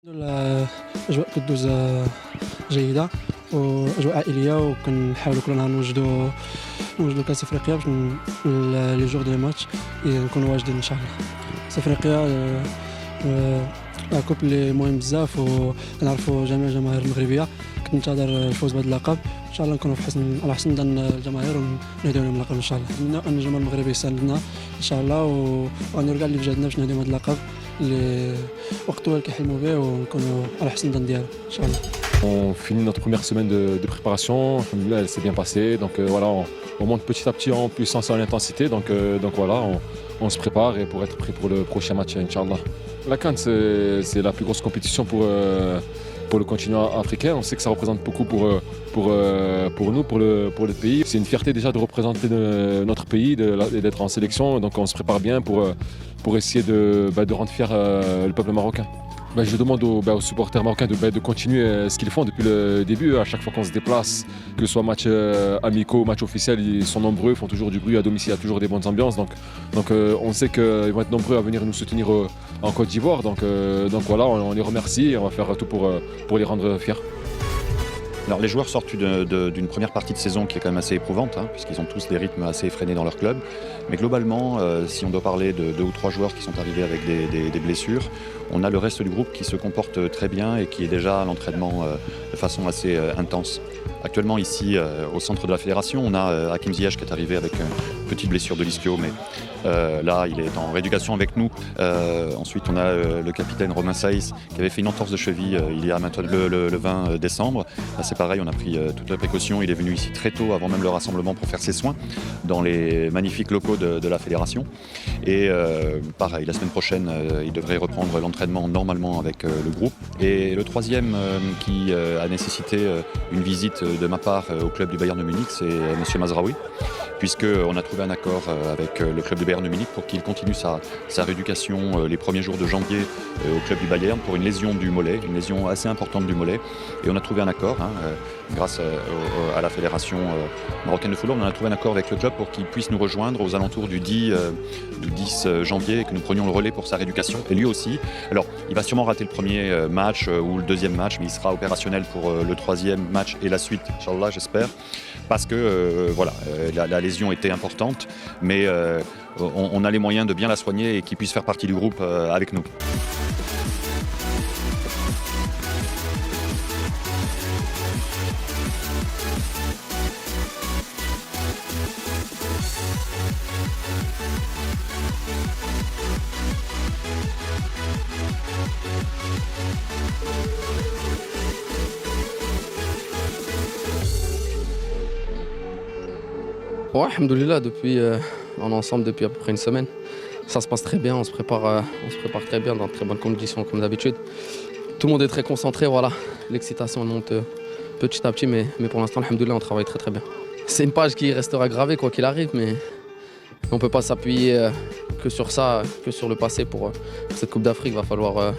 الأجواء كدوز جيدة وأجواء عائلية وكنحاولوا كل نهار نوجدوا كأس أفريقيا باش لي جور دو ماتش نكونوا واجدين إن شاء الله. كأس أفريقيا كوب اللي مهم بزاف وكنعرفوا جميع الجماهير المغربية كتنتظر الفوز بهذا اللقب. إن شاء الله نكونوا على حسن ظن الجماهير ونهديو لهم اللقب إن شاء الله. نتمنى أن الجمهور المغربي يساندنا إن شاء الله وغنديروا كاع اللي في جهدنا باش نهديو هذا اللقب اللي وقت طويل كيحلموا به ونكونوا على حسن الظن ديالو إن شاء الله. On finit notre première semaine de préparation, elle s'est bien passée, donc voilà, on monte petit à petit en puissance et en intensité, donc voilà, on se prépare et pour être prêt pour le prochain match, Inch'Allah. La CAN, c'est la plus grosse compétition pour le continent africain. On sait que ça représente beaucoup pour nous, pour le pays. C'est une fierté déjà de représenter notre pays et d'être en sélection, donc on se prépare bien pour essayer de rendre fier le peuple marocain. Je demande aux supporters marocains de continuer ce qu'ils font depuis le début. À chaque fois qu'on se déplace, que ce soit match amicaux, match officiel, ils sont nombreux, font toujours du bruit à domicile, il y a toujours des bonnes ambiances. Donc on sait qu'ils vont être nombreux à venir nous soutenir en Côte d'Ivoire. Donc voilà, on les remercie et on va faire tout pour les rendre fiers. Alors les joueurs sortent d'une première partie de saison qui est quand même assez éprouvante, puisqu'ils ont tous des rythmes assez effrénés dans leur club. Mais globalement, si on doit parler de 2 ou 3 joueurs qui sont arrivés avec des blessures, on a le reste du groupe qui se comporte très bien et qui est déjà à l'entraînement de façon assez intense. Actuellement ici, au centre de la fédération, on a Hakim Ziyech qui est arrivé avec une petite blessure de l'ischio, mais là il est en rééducation avec nous. Ensuite on a le capitaine Romain Saïs qui avait fait une entorse de cheville il y a maintenant le 20 décembre. Là c'est pareil, on a pris toutes les précautions, il est venu ici très tôt avant même le rassemblement pour faire ses soins dans les magnifiques locaux de la fédération. Et pareil, la semaine prochaine il devrait reprendre l'entraînement normalement avec le groupe. Et le troisième qui a nécessité une visite de ma part au club du Bayern de Munich, c'est M. Mazraoui, puisqu'on a trouvé un accord avec le club du Bayern de Munich pour qu'il continue sa rééducation les premiers jours de janvier au club du Bayern pour une lésion du mollet, une lésion assez importante du mollet. Et on a trouvé un accord, grâce à la fédération marocaine de football, on a trouvé un accord avec le club pour qu'il puisse nous rejoindre aux alentours du 10 janvier et que nous prenions le relais pour sa rééducation. Et lui aussi, alors il va sûrement rater le premier match ou le deuxième match, mais il sera opérationnel pour le troisième match et la suite, Inch'Allah, j'espère. Parce que voilà, la lésion était importante, mais on a les moyens de bien la soigner et qu'il puisse faire partie du groupe avec nous. Ouais, alhamdoulilah, on est ensemble depuis à peu près une semaine. Ça se passe très bien, on se prépare très bien dans de très bonnes conditions comme d'habitude. Tout le monde est très concentré, voilà. L'excitation monte petit à petit, mais pour l'instant, alhamdoulilah, on travaille très très bien. C'est une page qui restera gravée quoi qu'il arrive, mais on ne peut pas s'appuyer que sur ça, que sur le passé pour cette Coupe d'Afrique. Il va falloir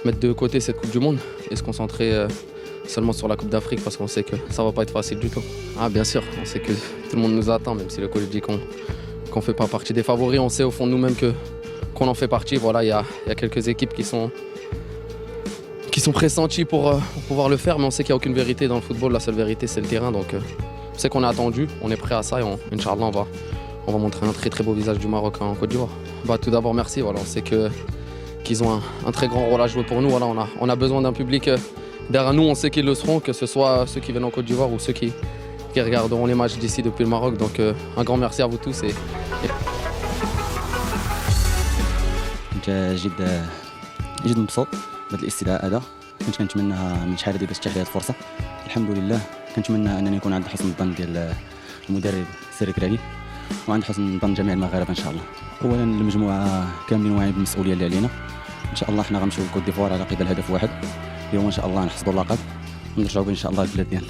mettre de côté cette Coupe du Monde et se concentrer seulement sur la Coupe d'Afrique parce qu'on sait que ça va pas être facile du tout. Ah bien sûr, on sait que tout le monde nous attend, même si le coach dit qu'on ne fait pas partie des favoris, on sait au fond de nous-mêmes qu'on en fait partie. Voilà, il y a quelques équipes qui sont pressenties pour pouvoir le faire, mais on sait qu'il n'y a aucune vérité dans le football, la seule vérité c'est le terrain, donc on sait qu'on est attendu, on est prêt à ça et Inch'Allah on va montrer un très très beau visage du Maroc en Côte d'Ivoire. Tout d'abord merci, voilà, on sait qu'ils ont un très grand rôle à jouer pour nous, voilà, on a besoin d'un public derrière nous, on sait qu'ils le seront, que ce soit ceux qui viennent en Côte d'Ivoire ou ceux qui regarderont les matchs d'ici depuis le Maroc. Donc un grand merci à vous tous. جد مبسوط بهذا الاستدعاء هذا، كنت كنتمناها من شحال هذه باش تتيح لي هذه الفرصه. الحمد لله كنتمنى انني نكون عند حسن الظن ديال المدرب سيري كرالي وعند حسن ظن جميع المغاربه ان شاء الله. اولا المجموعه كاملين واعيين بالمسؤوليه اللي علينا، ان شاء الله حنا غنمشيو لكوت ديفوار على قبل هدف واحد اليوم ان شاء الله نحصدوا اللقب ونرجعوا ان شاء الله للبلاد ديالنا.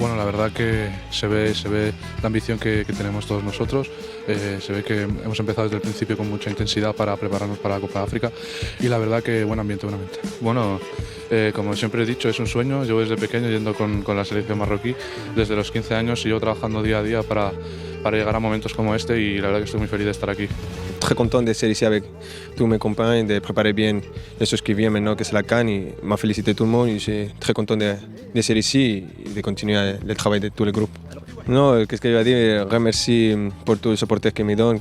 Bueno, la verdad que se ve la ambición que tenemos todos nosotros, se ve que hemos empezado desde el principio con mucha intensidad para prepararnos para la Copa de África y la verdad que buen ambiente. Bueno, como siempre he dicho, es un sueño. Llevo desde pequeño yendo con la selección marroquí, desde los 15 años, y llevo trabajando día a día para llegar a momentos como este, y la verdad que estoy muy feliz de estar aquí. Très content d'être ici avec tous mes compagnons, de préparer bien les choses qui viennent maintenant que c'est la CAN. Il m'a félicité tout le monde. Je suis très content d'être ici et de continuer le travail de tous les groupes. Non, qu'est-ce qu'il va dire? Remercie pour tous les supporters qu'il me donne,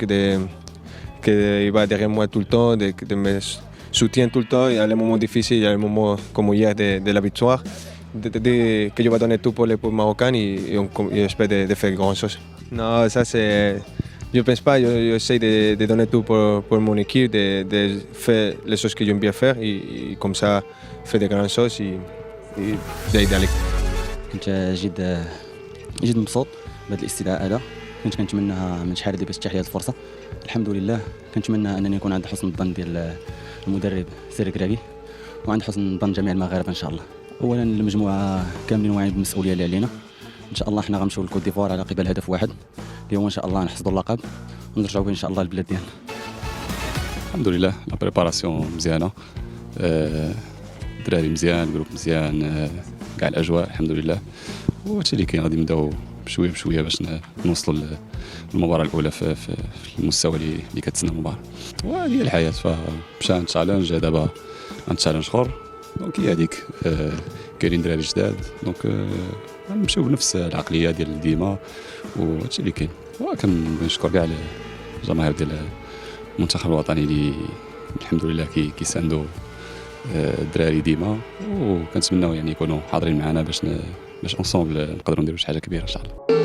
qu'il va derrière moi tout le temps, de me soutient tout le temps. Il y a les moments difficiles, il y a les moments comme hier de la victoire. Que je vais donner tout pour les Marocains et j'espère de faire grand chose. Non, ça c'est... Je ne pense pas, j'essaie de donner tout pour mon équipe, de faire les choses que j'aime bien faire et comme ça faire de grandes choses et d'aider l'équipe. كنت جد مبسوط بهذا الاستدعاء هذا. كنت كنتمناها من شحال هذه باش تتيح لي هذه الفرصه. الحمد لله كنتمنى انني يكون عند حسن الظن ديال المدرب سيري كراكي وعند حسن الظن جميع المغاربه ان شاء الله. اولا المجموعه كاملين واعيين بالمسؤوليه اللي علينا. ان شاء الله حنا غنمشيو لكوت ديفوار على قبل هدف واحد اليوم ان شاء الله نحصدوا اللقب ونرجعوا به ان شاء الله للبلاد ديالنا. الحمد لله لا بريباراسيون مزيانه، الدراري مزيان، الجروب مزيان، كاع الاجواء الحمد لله. وهادشي اللي كاين، غادي نبداو بشويه بشويه باش نوصلوا للمباراه الاولى في المستوى اللي كتسنى المباراه. وهذه الحياه، فمشى تشالنج، دابا تشالنج اخر، دونك هي هذيك. كاينين دراري جداد، دونك نمشيو بنفس العقليه ديال ديما، وهادشي اللي كاين. وكنشكر كاع الجماهير ديال المنتخب الوطني اللي الحمد لله كيساندوا الدراري ديما، وكنتمناو يعني يكونوا حاضرين معنا باش اونصومبل نقدروا نديروا شي حاجه كبيره ان شاء الله.